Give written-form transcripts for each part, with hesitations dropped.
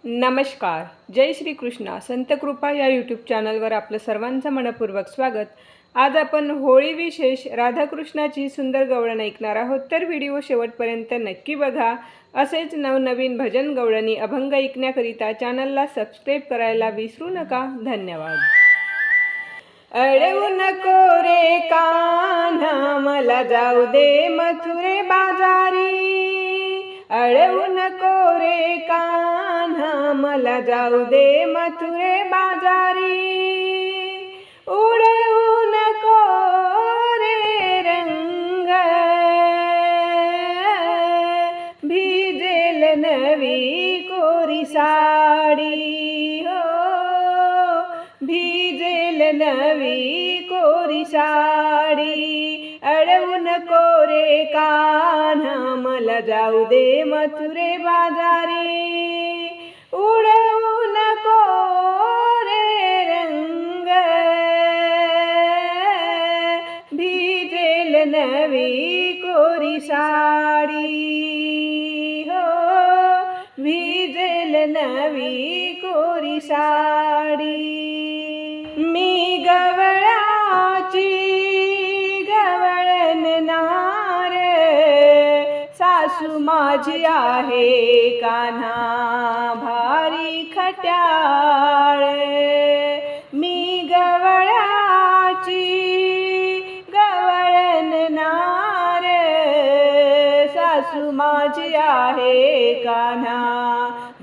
नमस्कार. जय श्री कृष्णा. संत कृपा या यूट्यूब चॅनलवर आपलं सर्वांचं मनपूर्वक स्वागत. आज आपण होळी विशेष राधाकृष्णाची सुंदर गवळण ऐकणार आहोत, तर व्हिडिओ शेवटपर्यंत नक्की बघा. असेच नवनवीन भजन गवळणी अभंग ऐकण्याकरिता चॅनलला सबस्क्राईब करायला विसरू नका. धन्यवाद. अडवू नको रे कान्हा, मला जाऊ दे मथुरे बाजारी. अडवू नको रे कान्हा, मला जाऊ दे मथुरे बाजारी. उडवू नको रे रंग, भिजेल नवी कोरी साडी. हो, भिजेल नवी कोरी साडी. अडवू नको रे कान्हा, मला जाऊ दे मथुरे बाजारी. उडवू नको रे रंग, भिजेल नवी कोरी साडी. हो, भिजेल नवी कोरी साडी. मी गवळाची गवळणनार, सासू माझी आहे कान्हा भारी खट्याळ. मी गवळाची गवळणनार, सासू माझी आहे कान्हा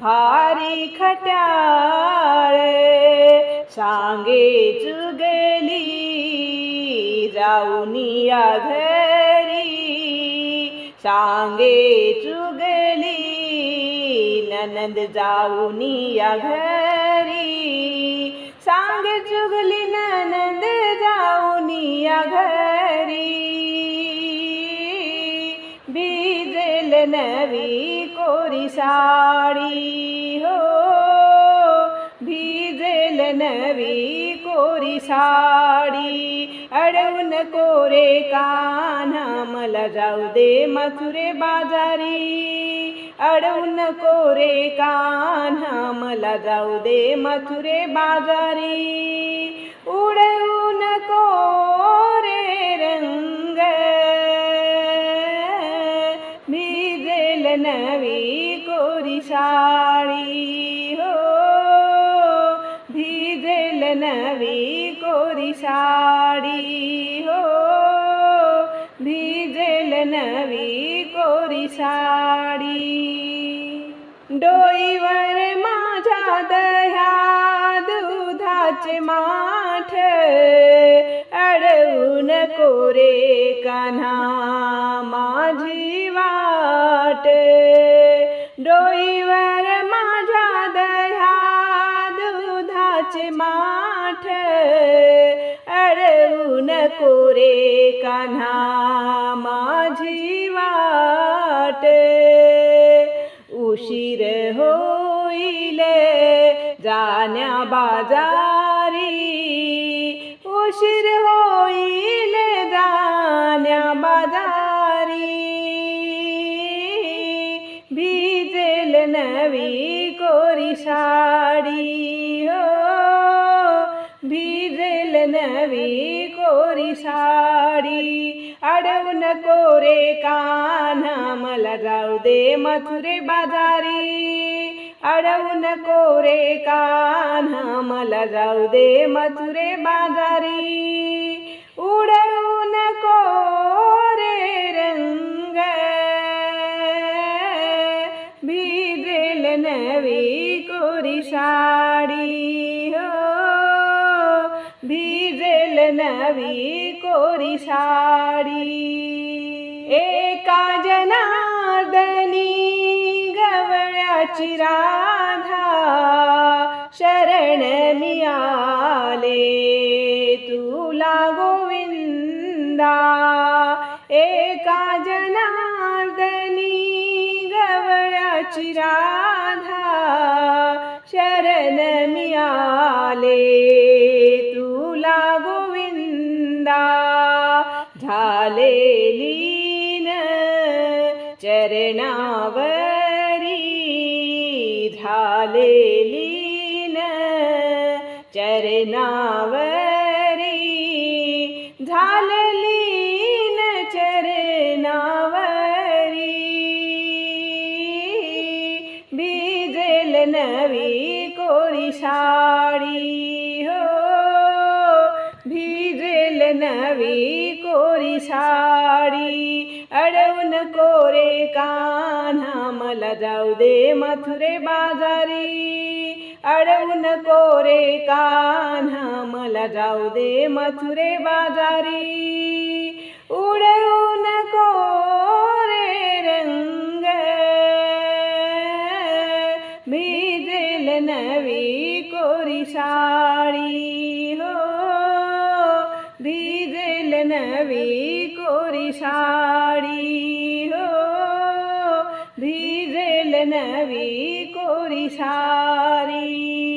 भारी खट्याळ. सांगे चुगली जाऊन या घरी, सांगे चुगली ननंद जाऊन या घरी. सांगे चुगली ननंद जाऊन या घरी. भिजेल नवी कोरी साडी. हो, भिजेल नवी कोरी साडी. अडवू नको रे कान्हा, मला जाऊ दे मथुरे बाजारी. अडवू नको रे कान्हा, मला जाऊ दे मथुरे बाजारी. उडवू नको रे रंग, भिजेल नवी कोरी साडी. हो, भिजेल नवी कोरी साडी. हो, भिजेल नवी कोरी साडी. डोईवर माझ्या दह्या दुधाचे माठ, अडवू नको रे कान्हा माझी वाट. डोईवर माझ्या दह्या दुधाचे माठ, अडवू नको रे कान्हा माझी वाट. उशीर होईल जाण्या बाजारी, उशीर होईल जाण्या बाजारी. भिजेल नवी कोरी साडी. हो, भिजेल नवी कोरी साडी. अडवू नको रे कान्हा, मला जाऊ दे मथुरे बाजारी. अडवू नको रे कान्हा, मला जाऊ दे मथुरे बाजारी. उडवू नको रे रंग, भिजेल नवी कोरी साडी. हो, भिजेल नवी कोरी साडी. एका जनार्दनी गवळ्याची राधा, शरण मी आले तुला गोविंदा. एका जनार्दनी गवळ्याची राधा, शरण मी आले तुला गोविंदा. झाले लीन चरणावरी, झालेली न चरणावरी, झालेली न चरणावरी, भिजेल नवी कोरी साडी हो, भिजेल नवी कोरी साडी, अडवून कोरे कान्हा मला जाऊ दे मथुरे बाजारी, अडवून कोरे कान्हा मला जाऊ दे मथुरे बाजारी, उडवून कोरे रंग भिजेल नवी कोरी साडी हो, भिजेल नवी कोरी साडी हो, भिजेल नवी कोरी साडी।